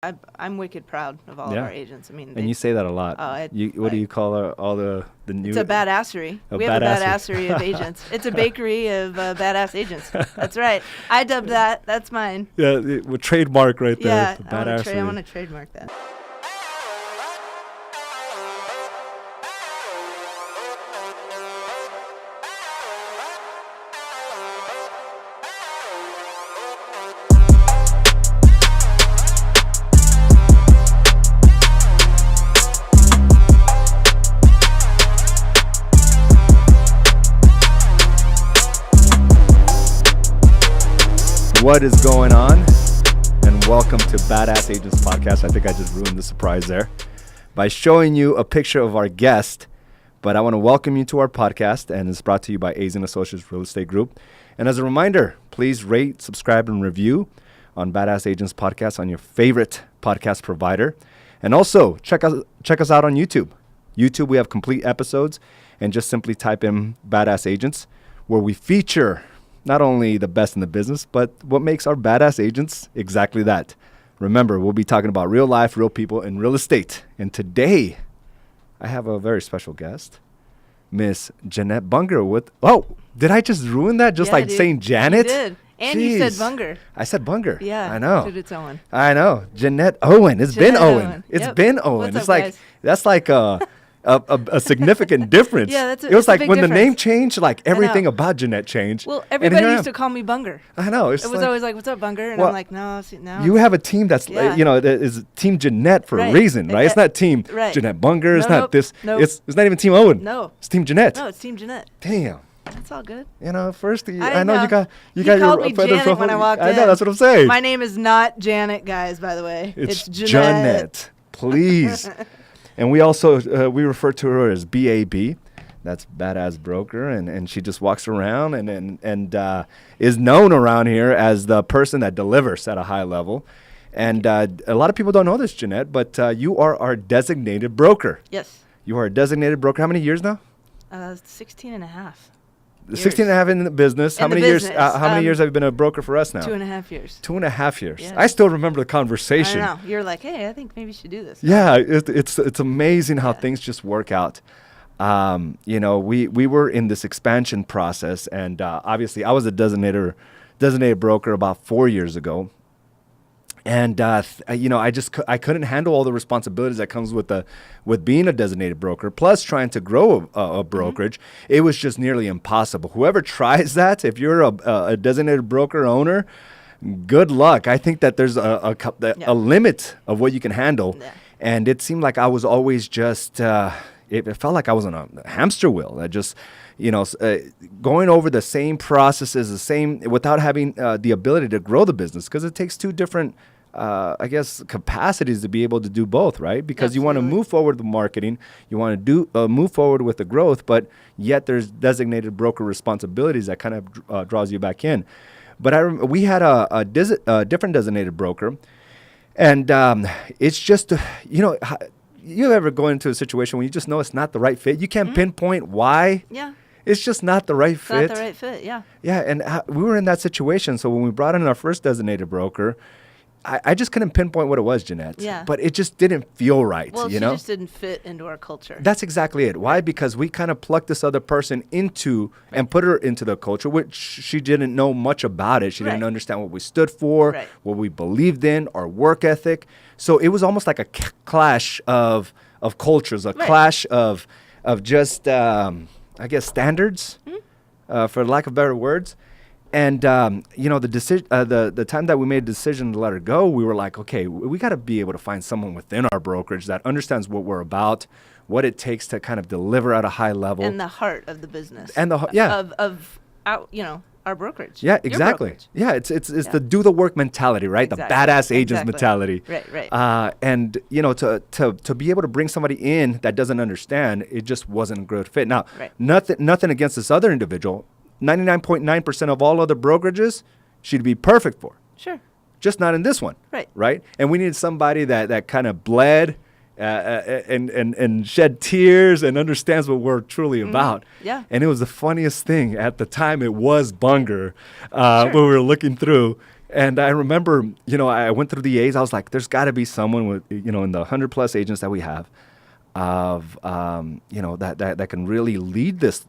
I'm wicked proud of all of our agents. I mean, and you say that a lot. What do you call all the new? It's a Baddassery. We have a Baddassery of agents. It's a bakery of badass agents. That's right. I dubbed that. That's mine. Yeah, we'll trademark right there. Yeah, the Baddassery. I want to trademark that. What is going on? And welcome to Badass Agents Podcast. I think I just ruined the surprise there by showing you a picture of our guest. But I want to welcome you to our podcast, and it's brought to you by A's & Associates Real Estate Group. And as a reminder, please rate, subscribe, and review on Badass Agents Podcast on your favorite podcast provider. And also, check us out on YouTube. YouTube, we have complete episodes, and just simply type in Badass Agents, where we feature not only the best in the business, but what makes our badass agents exactly that. Remember, we'll be talking about real life, real people, and real estate. And today, I have a very special guest, Miss Janette Bunger. Did I just ruin that? Just saying Janet? You did. And you said Bunger. I said Bunger. Yeah. I know. Jeanette Owen. I know. Jeanette Owen. It's Jeanette been Owen. Owen. It's been Owen. What's up, guys? That's like a significant difference. Yeah, it was like when difference. The name changed, like everything about Jeanette changed. Well, everybody used to call me Bunger. I know. It was always like, "What's up, Bunger?" And I'm like, "No, now." You have a team that's is Team Jeanette for a reason, right? It's not Team Jeanette Bunger. It's not this. Nope. It's not even Team Owen. No. It's Team Jeanette. No, it's Team Jeanette. Damn. That's all good. First I know you got he your called me Janet when I walked in. I know, that's what I'm saying. My name is not Janet, guys, by the way. It's Jeanette. Please. And we also we refer to her as BAB. That's Badass Broker, and she just walks around and is known around here as the person that delivers at a high level. And a lot of people don't know this, Jeanette, but you are our designated broker. Yes. You are a designated broker. How many years now? 16 and a half. 16 and a half in the business. How many years? How many years have you been a broker for us now? 2.5 years. 2.5 years. Yeah. I still remember the conversation. I know. You're like, hey, I think maybe you should do this. Yeah, it's amazing how things just work out. We were in this expansion process, and obviously I was a designated broker about 4 years ago. And I couldn't handle all the responsibilities that comes with being a designated broker, plus trying to grow a brokerage. Mm-hmm. It was just nearly impossible. Whoever tries that, if you're a designated broker owner, good luck. I think that there's a limit of what you can handle, and it seemed like I was always just. It felt like I was on a hamster wheel. I just. Going over the same processes, without having the ability to grow the business, because it takes two different, capacities to be able to do both, right? Because you want to move forward with marketing, you want to move forward with the growth, but yet there's designated broker responsibilities that kind of draws you back in. But we had a different designated broker, and it's just, you ever go into a situation where you just know it's not the right fit? You can't pinpoint why. Yeah. It's just not the right fit. It's not the right fit, yeah. Yeah, and we were in that situation. So when we brought in our first designated broker, I just couldn't pinpoint what it was, Jeanette. Yeah. But it just didn't feel right, Well, she just didn't fit into our culture. That's exactly it. Why? Because we kind of plucked this other person and put her into the culture, which she didn't know much about it. She didn't understand what we stood for, what we believed in, our work ethic. So it was almost like a clash of cultures, a clash of just... standards, for lack of better words. And, the time that we made a decision to let her go, we were like, okay, we got to be able to find someone within our brokerage that understands what we're about, what it takes to kind of deliver at a high level. And the heart of the business. And our brokerage. Yeah, exactly. Yeah, it's the do the work mentality, right? Exactly. The badass agents mentality. Right. And to be able to bring somebody in that doesn't understand, it just wasn't a good fit. Now, nothing against this other individual. 99.9% of all other brokerages she'd be perfect for. Sure. Just not in this one. Right. And we needed somebody that kind of bled and shed tears and understands what we're truly about. Yeah. And it was the funniest thing. At the time, it was Bunger when we were looking through. And I remember, I went through the A's. I was like, there's got to be someone with, in the 100+ agents that we have that can really lead this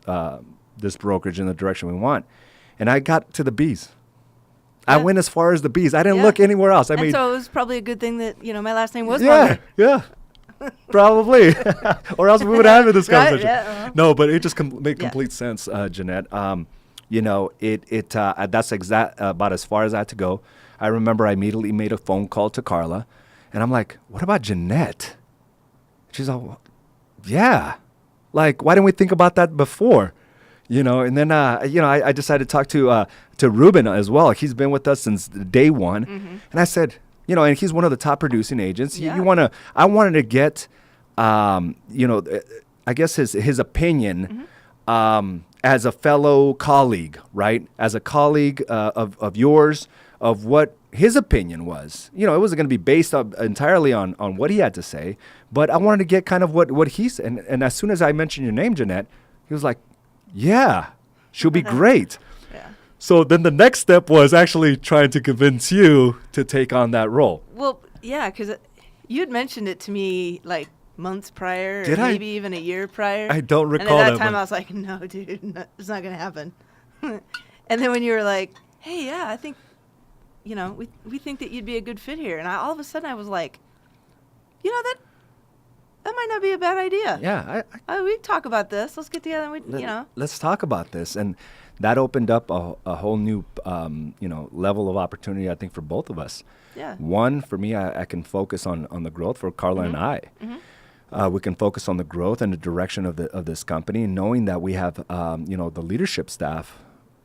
brokerage in the direction we want. And I got to the B's. Yeah. I went as far as the B's. I didn't look anywhere else. So it was probably a good thing that, my last name was Parker. Yeah. Probably. Or else we would have this conversation. Right? Yeah, uh-huh. No, but it just made complete sense, Jeanette. That's about as far as I had to go. I remember I immediately made a phone call to Carla, and I'm like, what about Jeanette? She's all, yeah. Like, why didn't we think about that before? And then, I decided to talk to Ruben as well. He's been with us since day one. Mm-hmm. And I said, and he's one of the top producing agents. Yeah. I wanted to get, I guess his opinion, mm-hmm. As a fellow colleague, right? As a colleague of yours, of what his opinion was. It wasn't going to be based entirely on what he had to say, but I wanted to get kind of what he said. And as soon as I mentioned your name, Jeanette, he was like, yeah, she'll be great. Yeah. So then the next step was actually trying to convince you to take on that role. Well, yeah, because you had mentioned it to me like months prior, Did or I? maybe even a year prior. I don't recall and at that time I was like, no, dude, it's not going to happen. And then when you were like, hey, yeah, I think, we think that you'd be a good fit here. And all of a sudden I was like, that might not be a bad idea. Yeah. We talk about this. Let's get together and let's talk about this. And that opened up a whole new, level of opportunity, I think, for both of us. Yeah. One, for me, I can focus on the growth for Carla mm-hmm. and I. Mm-hmm. We can focus on the growth and the direction of this company, knowing that we have, the leadership staff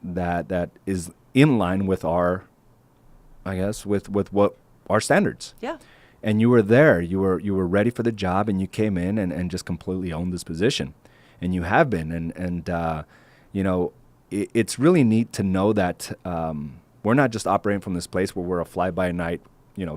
that is in line with our, I guess, with what our standards. Yeah. And you were there. You were ready for the job, and you came in and just completely owned this position, and you have been. And it's really neat to know that we're not just operating from this place where we're a fly-by-night,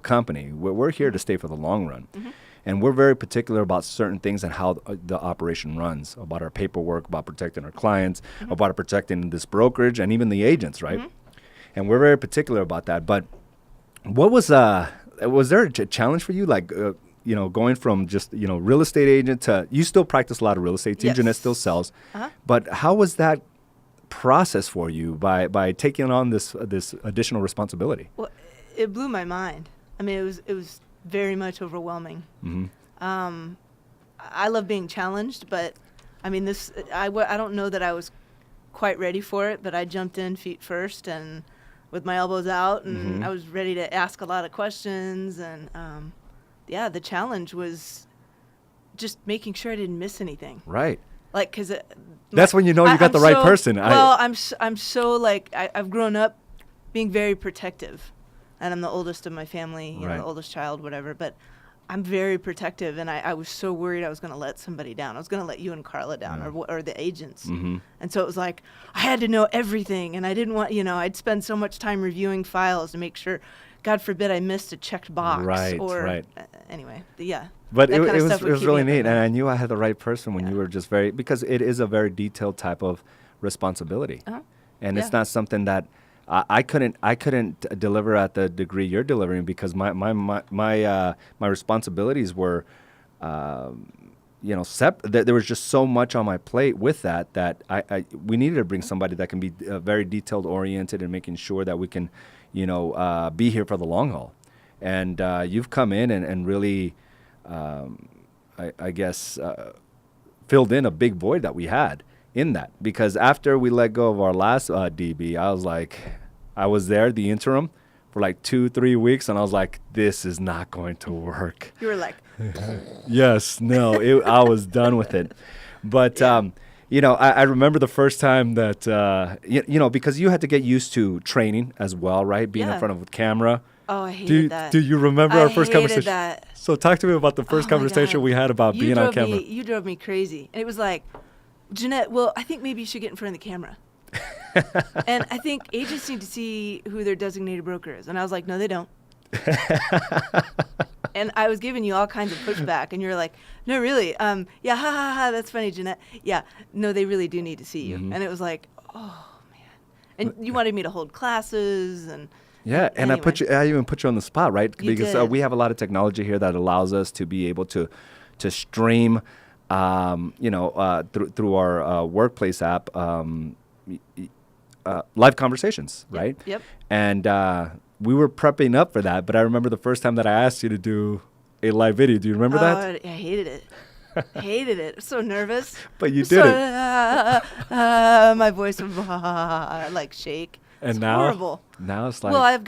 company. We're here to stay for the long run. Mm-hmm. And we're very particular about certain things and how the operation runs, about our paperwork, about protecting our clients, mm-hmm. about protecting this brokerage and even the agents, right? Mm-hmm. And we're very particular about that. But what was there a challenge for you, like, going from just, real estate agent to, you still practice a lot of real estate too, yes. Jeanette still sells. Uh-huh. But how was that process for you by taking on this additional responsibility? Well, it blew my mind. I mean, it was very much overwhelming. Mm-hmm. I love being challenged, but I mean, I don't know that I was quite ready for it, but I jumped in feet first and with my elbows out, and mm-hmm. I was ready to ask a lot of questions. And the challenge was just making sure I didn't miss anything. Right. Like, because that's when you know you got the right person. Well, I'm so like I've grown up being very protective, and I'm the oldest of my family, the oldest child, whatever. But I'm very protective, and I was so worried I was going to let somebody down. I was going to let you and Carla down, or the agents. Mm-hmm. And so it was like I had to know everything, and I didn't want, I'd spend so much time reviewing files to make sure, God forbid, I missed a checked box. Right. Anyway, yeah. But it was really neat, and I knew I had the right person when you were just because it is a very detailed type of responsibility, and it's not something that I couldn't deliver at the degree you're delivering, because my responsibilities were, there was just so much on my plate with that we needed to bring somebody that can be very detailed oriented and making sure that we can, be here for the long haul. And you've come in and really, I guess, filled in a big void that we had in that, because after we let go of our last DB, I was there, the interim, for like 2-3 weeks, and I was like, this is not going to work. You were like, yes, no, I was done with it. But, I remember the first time that, because you had to get used to training as well, right? Being in front of a camera. Oh, I hated that. Do you remember our first conversation? That. So talk to me about the first conversation we had about being on camera. You drove me crazy. And it was like, Jeanette, well, I think maybe you should get in front of the camera. And I think agents need to see who their designated broker is. And I was like, no, they don't. And I was giving you all kinds of pushback, and you're like, no, really? Yeah, ha, that's funny, Jeanette. Yeah, no, they really do need to see you. Mm-hmm. And it was like, oh, man. And you wanted me to hold classes, and Yeah, and anyway. I even put you on the spot, right? You Because did. we have a lot of technology here that allows us to be able to stream, through our workplace app, live conversations, right? Yep. And we were prepping up for that, but I remember the first time that I asked you to do a live video. Do you remember that? I hated it. Hated it. So nervous. But you did it. My voice would like shake. And it's now, horrible. Now it's like, Well, I've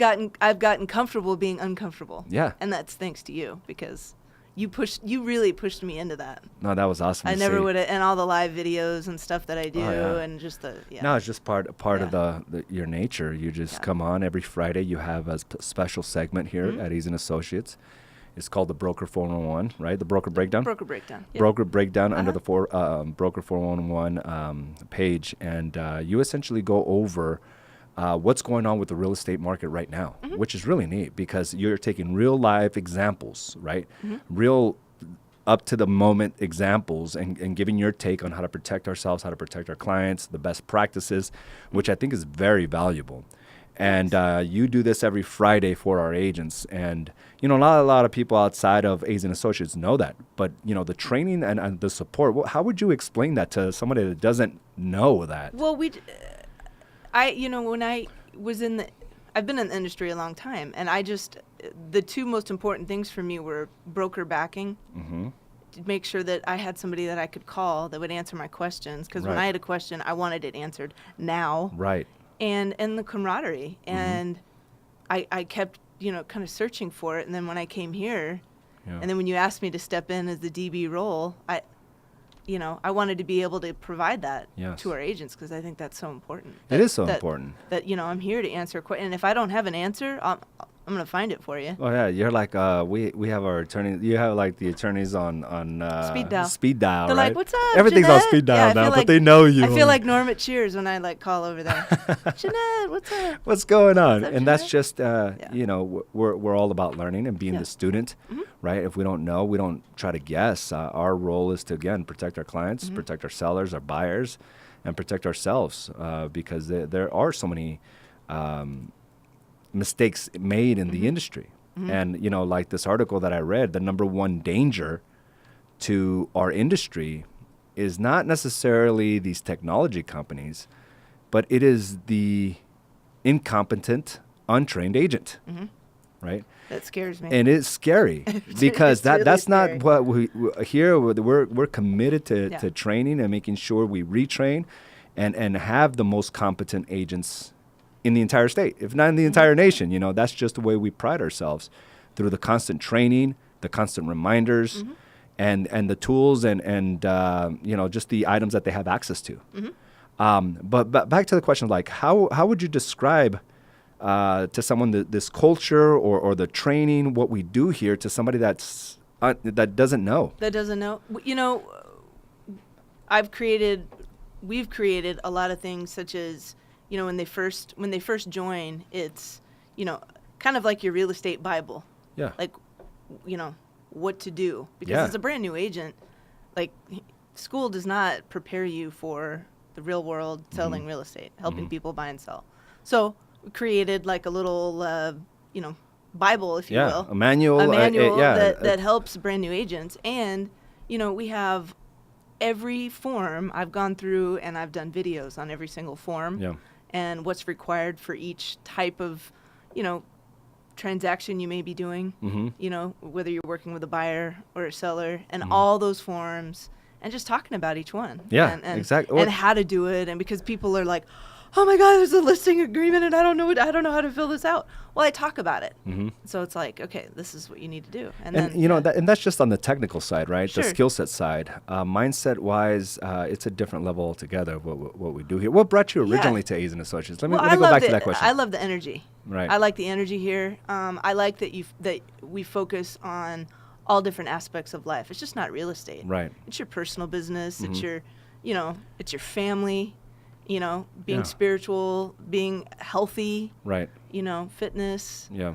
gotten comfortable being uncomfortable. Yeah. And that's thanks to you, because you really pushed me into that. no, that was awesome. I to never see. would have, and all the live videos and stuff that I do, yeah. and just No, it's just part of Yeah. your nature. You just Yeah. come on every Friday. You have a special segment here at Ease and Associates. It's called the Broker 411, right? The Broker Breakdown. Broker breakdown. Yep. Broker Breakdown under the Uh-huh. Broker 411 page, and you essentially go over what's going on with the real estate market right now, which is really neat because you're taking real life examples, right? Real up to the moment examples and giving your take on how to protect ourselves, how to protect our clients, the best practices, which I think is very valuable. And you do this every Friday for our agents. And, not a lot of people outside of A's and Associates know that. But, the training and the support, how would you explain that to somebody that doesn't know that? Well, when I was I've been in the industry a long time, and the two most important things for me were broker backing, to make sure that I had somebody that I could call that would answer my questions. Because when Right. I had a question, I wanted it answered now. Right. And the camaraderie. And I kept, kind of searching for it. And then when I came here, Yeah. and then when you asked me to step in as the DB role, I wanted to be able to provide that Yes. to our agents, because I think that's so important. It is so that- important. That, I'm here to answer questions. And if I don't have an answer, I'm going to find it for you. Oh yeah, you're like we have our attorney. You have like the attorneys on Speed dial. Speed dial, They're right? like, "What's up, Everything's on Jeanette?" speed dial Yeah, I now, feel but like- they know you. I feel like Norm at Cheers when I call over there. Jeanette, what's up? What's going on? What's up, And that's Jeanette? just we're all about learning and being Yeah. the student, right? If we don't know, we don't try to guess. Our role is to again protect our clients, protect our sellers, our buyers, and protect ourselves because there are so many mistakes made in the industry. And like this article that I read, the number one danger to our industry is not necessarily these technology companies, but it is the incompetent, untrained agent, right? That scares me. And it's scary because It's really that's scary. not what we here. We're committed to Yeah. training and making sure we retrain and have the most competent agents in the entire state, if not in the entire nation. That's just the way we pride ourselves through the constant training, the constant reminders, and the tools and just the items that they have access to. But back to the question, like how would you describe to someone this culture or the training, what we do here, to somebody that doesn't know? That doesn't know. We've created a lot of things, such as, when they first join, it's, kind of like your real estate Bible. Yeah. Like, what to do. Because Yeah. as a brand new agent, like, school does not prepare you for the real world selling real estate, helping people buy and sell. So we created like a little, Bible, if you will. A manual. That helps brand new agents. And, we have every form I've gone through, and I've done videos on every single form. Yeah. And what's required for each type of, transaction you may be doing, whether you're working with a buyer or a seller, and all those forms, and just talking about each one. Yeah, and exactly. And how to do it. And because people are like, oh my God, there's a listing agreement and I don't know how to fill this out. Well, I talk about it. So it's like, okay, this is what you need to do. And then, and that's just on the technical side, right? Sure. The skill set side. Mindset wise, it's a different level altogether of what we do here. What brought you originally to A's and Associates? Let me go back to that question. I love the energy. Right. I like the energy here. I like that we focus on all different aspects of life. It's just not real estate. Right. It's your personal business. It's your, it's your family. Being Yeah. spiritual, being healthy. Right. Fitness. Yeah.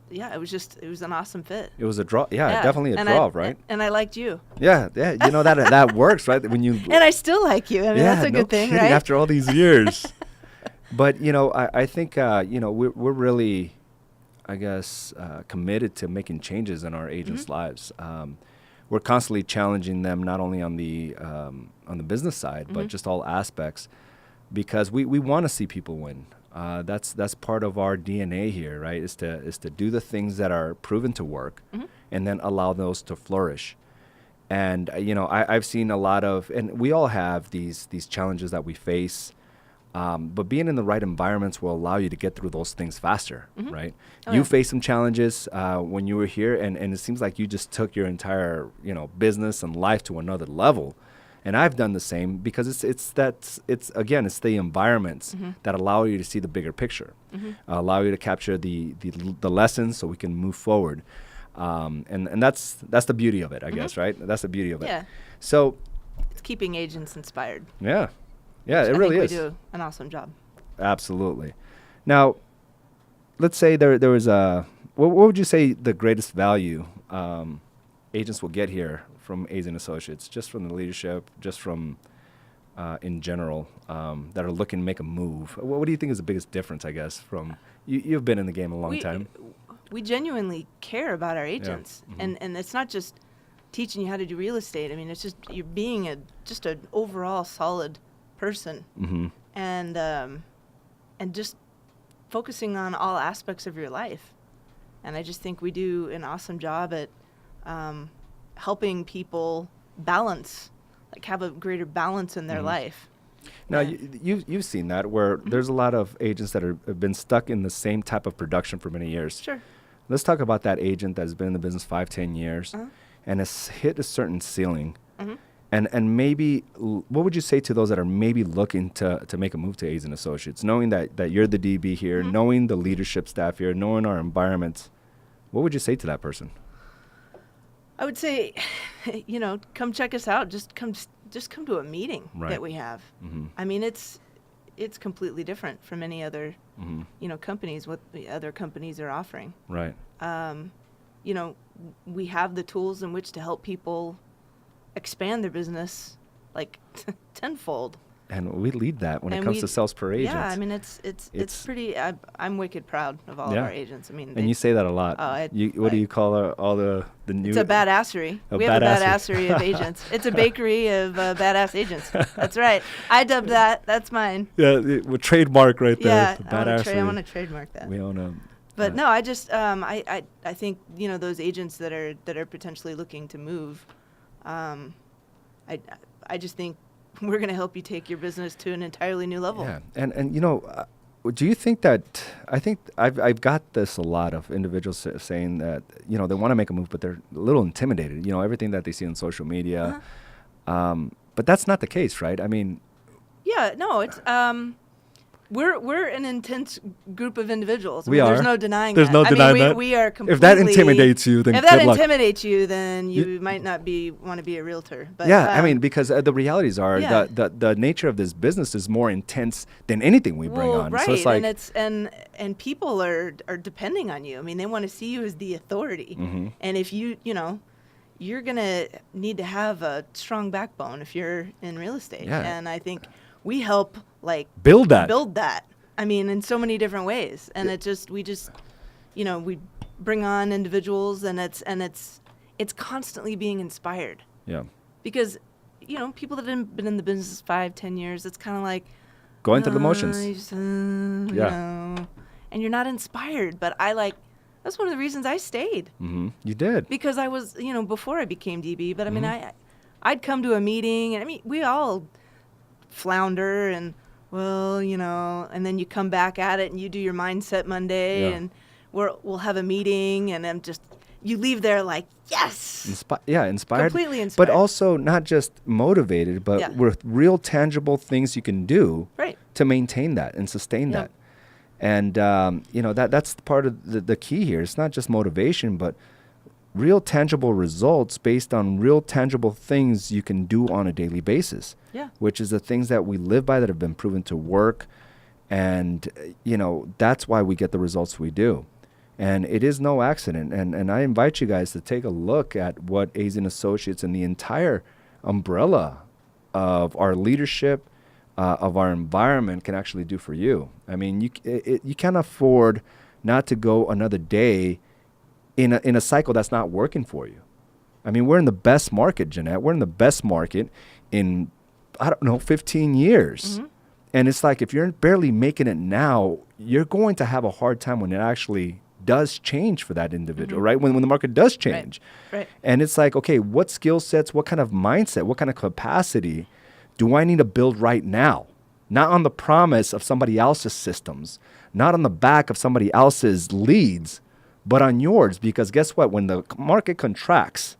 It was an awesome fit. It was a draw. Yeah, definitely a draw, right? And I liked you. Yeah. that works, right? When you And I still like you. I mean, that's a no good thing, kidding, right? After all these years. But, I think, we're really, I guess, committed to making changes in our agents' lives. We're constantly challenging them, not only on the business side, but just all aspects, because we want to see people win. That's part of our DNA here, right? Is to do the things that are proven to work, and then allow those to flourish. And I've seen a lot of, and we all have these challenges that we face. But being in the right environments will allow you to get through those things faster, right? You faced some challenges when you were here, and it seems like you just took your entire, business and life to another level. And I've done the same, because it's the environments that allow you to see the bigger picture, allow you to capture the lessons so we can move forward. And that's the beauty of it, I guess, right? That's the beauty of it. Yeah. So It's keeping agents inspired. Yeah. Yeah, it really is. We do an awesome job. Absolutely. Now, let's say there was what would you say the greatest value agents will get here from A's and Associates, just from the leadership, just from in general, that are looking to make a move? What do you think is the biggest difference, I guess, from you've been in the game a long time? We genuinely care about our agents, and it's not just teaching you how to do real estate. I mean, it's just you're being just an overall solid person, and just focusing on all aspects of your life. And I just think we do an awesome job at helping people balance, like have a greater balance in their life. Now, you've seen that, where there's a lot of agents that have been stuck in the same type of production for many years. Sure. Let's talk about that agent that's been in the business 5-10 years and has hit a certain ceiling. And maybe, what would you say to those that are maybe looking to make a move to A's and Associates, knowing that you're the DB here, knowing the leadership staff here, knowing our environments? What would you say to that person? I would say, come check us out. Just come to a meeting that we have. I mean, it's completely different from any other, companies, what the other companies are offering. Right. We have the tools in which to help people expand their business like tenfold. And we lead that when it comes to sales per agent. Yeah, I mean, it's pretty. I'm wicked proud of all of our agents. I mean, and you say that a lot. What do you call all the new? It's a Baddassery. We have a Baddassery of agents. It's a bakery of badass agents. That's right. I dubbed that. That's mine. Yeah, we'll trademark right there. Yeah, the Baddassery. I want to trademark that. We own them. But no, I just I think those agents that are potentially looking to move, I just think we're going to help you take your business to an entirely new level. Yeah, and do you think that, I think I've got this a lot of individuals saying that, they want to make a move, but they're a little intimidated, everything that they see on social media. But that's not the case, right? I mean. Yeah, no, it's, we're an intense group of individuals. There's no denying that. There's no denying that. We are completely. If that intimidates you, then if that intimidates you, then you might not want to be a realtor. But I mean, because the realities are the nature of this business is more intense than anything we bring on. Right, so it's like, and people are depending on you. I mean, they want to see you as the authority. And if you're gonna need to have a strong backbone if you're in real estate. Yeah. And I think we help build that. I mean, in so many different ways. And we bring on individuals, and it's constantly being inspired. Yeah. Because, people that have been in the business 5-10 years, it's kind of like going through the motions. And you're not inspired. But that's one of the reasons I stayed. You did. Because I was, before I became DB, but I mean, I'd come to a meeting, and I mean, we all flounder and and then you come back at it and you do your mindset Monday and we'll have a meeting, and you leave there like, yes. Inspired. Completely inspired. But also not just motivated, but with real tangible things you can do to maintain that and sustain that. And, that's part of the key here. It's not just motivation, but real tangible results based on real tangible things you can do on a daily basis. Yeah. Which is the things that we live by that have been proven to work. And, that's why we get the results we do. And it is no accident. And I invite you guys to take a look at what A's and Associates and the entire umbrella of our leadership, of our environment can actually do for you. I mean, you can't afford not to go another day in a cycle that's not working for you. I mean, we're in the best market, Jeanette. We're in the best market in, 15 years. Mm-hmm. And it's like, if you're barely making it now, you're going to have a hard time when it actually does change for that individual, right? When the market does change. Right. And it's like, okay, what skill sets, what kind of mindset, what kind of capacity do I need to build right now? Not on the promise of somebody else's systems, not on the back of somebody else's leads, but on yours. Because guess what? When the market contracts,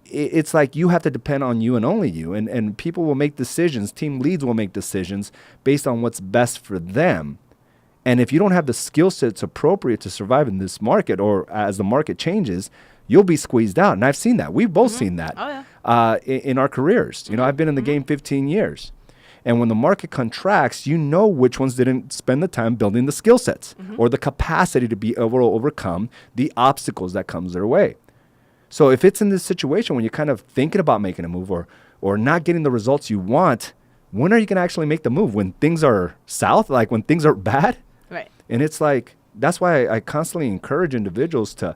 it's like you have to depend on you and only you. And people will make decisions, team leads will make decisions based on what's best for them. And if you don't have the skill sets appropriate to survive in this market, or as the market changes, you'll be squeezed out. And I've seen that. We've both seen that in our careers. I've been in the game 15 years. And when the market contracts, which ones didn't spend the time building the skill sets or the capacity to be able to overcome the obstacles that comes their way. So if it's in this situation when you're kind of thinking about making a move or not getting the results you want, when are you going to actually make the move? When things are south, like when things are bad? Right. And it's like, that's why I constantly encourage individuals to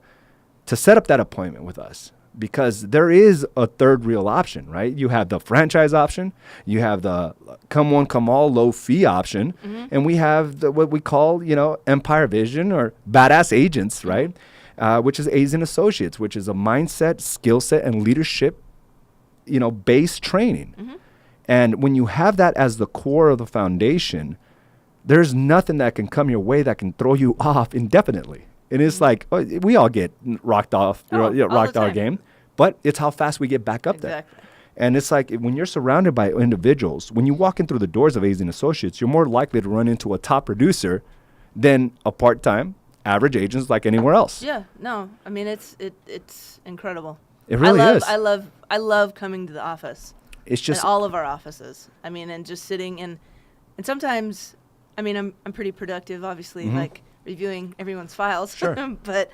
set up that appointment with us, because there is a third real option, right? You have the franchise option, you have the come one, come all low fee option, and we have what we call, Empire Vision or Badass Agents, right? Which is A's and Associates, which is a mindset, skill set, and leadership, based training. And when you have that as the core of the foundation, there's nothing that can come your way that can throw you off indefinitely. And it's like, we all get rocked off, rocked our game, but it's how fast we get back up there. And it's like, when you're surrounded by individuals, when you walk in through the doors of A's and Associates, you're more likely to run into a top producer than a part-time average agent like anywhere else. Yeah, no, I mean, it's incredible. It really is. I love coming to the office. It's just in all of our offices. I mean, and just sitting and sometimes, I mean, I'm pretty productive, obviously, like reviewing everyone's files. Sure. but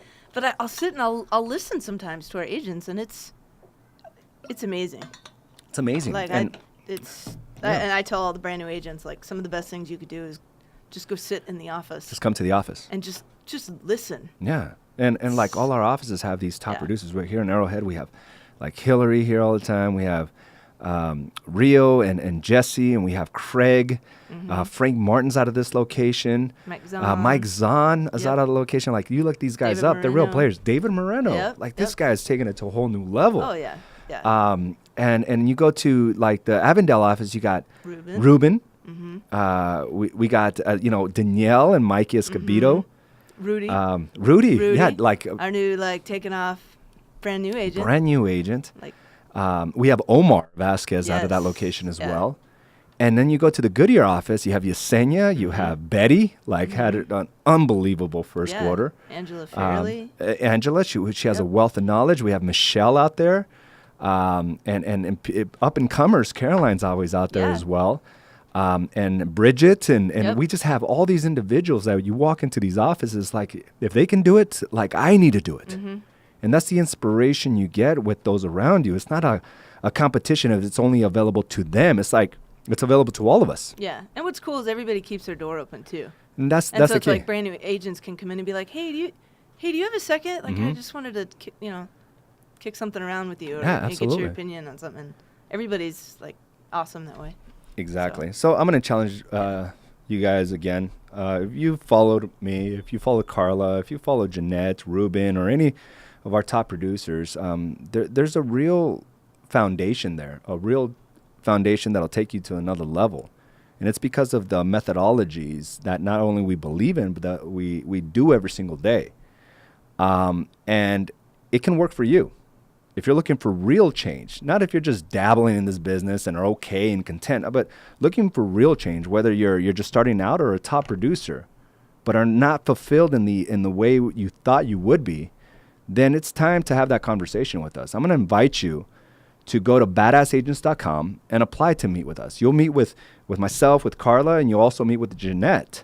I'll sit and I'll listen sometimes to our agents, and it's amazing. It's amazing. Like and I tell all the brand new agents, like, some of the best things you could do is just go sit in the office. Just come to the office and just listen. Yeah. And like, all our offices have these top producers. We're here in Arrowhead. We have like Hillary here all the time. We have Rio and Jesse, and we have Craig. Frank Martin's out of this location. Mike Zahn is out of the location. Like, you look these guys David up, they're real Moreno. players. David Moreno, this guy is taking it to a whole new level. Oh yeah. And you go to like the Avondale office, you got Ruben. We got Danielle and Mikey Escobedo. Rudy, yeah, like our new, like, taken off brand new agent. Like, we have Omar Vasquez out of that location as well. And then you go to the Goodyear office, you have Yesenia, you have Betty, like, had an unbelievable first quarter. Angela Fairley. Angela, she has a wealth of knowledge. We have Michelle out there. And up and comers, Caroline's always out there as well. And Bridget, and we just have all these individuals that you walk into these offices, like, if they can do it, like, I need to do it. And that's the inspiration you get with those around you. It's not a competition if it's only available to them. It's like, it's available to all of us. Yeah. And what's cool is everybody keeps their door open too. And that's so the it's key. like brand new agents can come in and be like, hey, do you have a second? Like, I just wanted to, kick something around with you, or get your opinion on something. Everybody's like awesome that way. Exactly. So I'm going to challenge you guys again. If you followed me, if you followed Carla, if you followed Jeanette, Ruben, or any of our top producers, there's a real foundation there, a real foundation that'll take you to another level. And it's because of the methodologies that not only we believe in, but that we do every single day. And it can work for you. If you're looking for real change, not if you're just dabbling in this business and are okay and content, but looking for real change, whether you're just starting out or a top producer, but are not fulfilled in the way you thought you would be, then it's time to have that conversation with us. I'm going to invite you to go to badassagents.com and apply to meet with us. You'll meet with myself, with Carla, and you'll also meet with Jeanette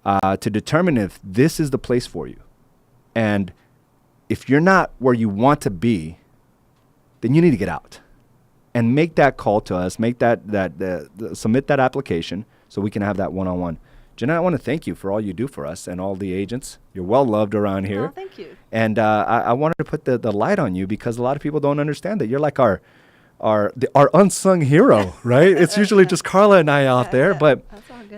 to determine if this is the place for you. And if you're not where you want to be, then you need to get out. and make that call to us, make submit that application so we can have that one-on-one. Jeanette, I want to thank you for all you do for us and all the agents. You're well loved around here. Oh, thank you. And I wanted to put the light on you because a lot of people don't understand that you're like our unsung hero, right? It's usually just Carla and I out there, but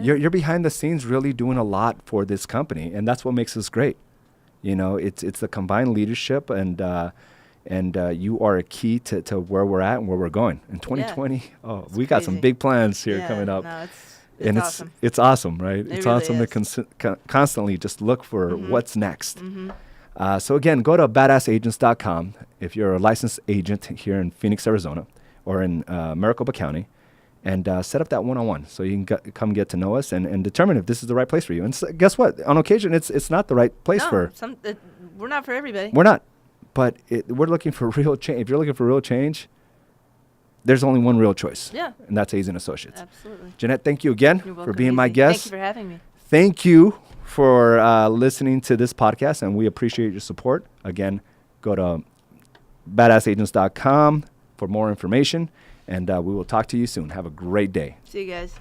you're behind the scenes really doing a lot for this company, and that's what makes us great. You know, it's the combined leadership, and you are a key to where we're at and where we're going in 2020. It's we got some big plans here coming up. No, it's awesome. It's awesome, right? It's really awesome is. to constantly just look for what's next. So again, go to baddasseagents.com if you're a licensed agent here in Phoenix, Arizona, or in Maricopa County, and set up that one-on-one so you can come get to know us and determine if this is the right place for you. And guess what? On occasion, it's not the right place for. We're not for everybody. We're not, but we're looking for real change. If you're looking for real change, there's only one real choice. Yeah. And that's A's and Associates. Absolutely. Jeanette, thank you again You're for welcome, being my Easy. guest. Thank you for having me. Thank you for listening to this podcast, and we appreciate your support. Again, go to baddasseagents.com for more information, and we will talk to you soon. Have a great day. See you guys.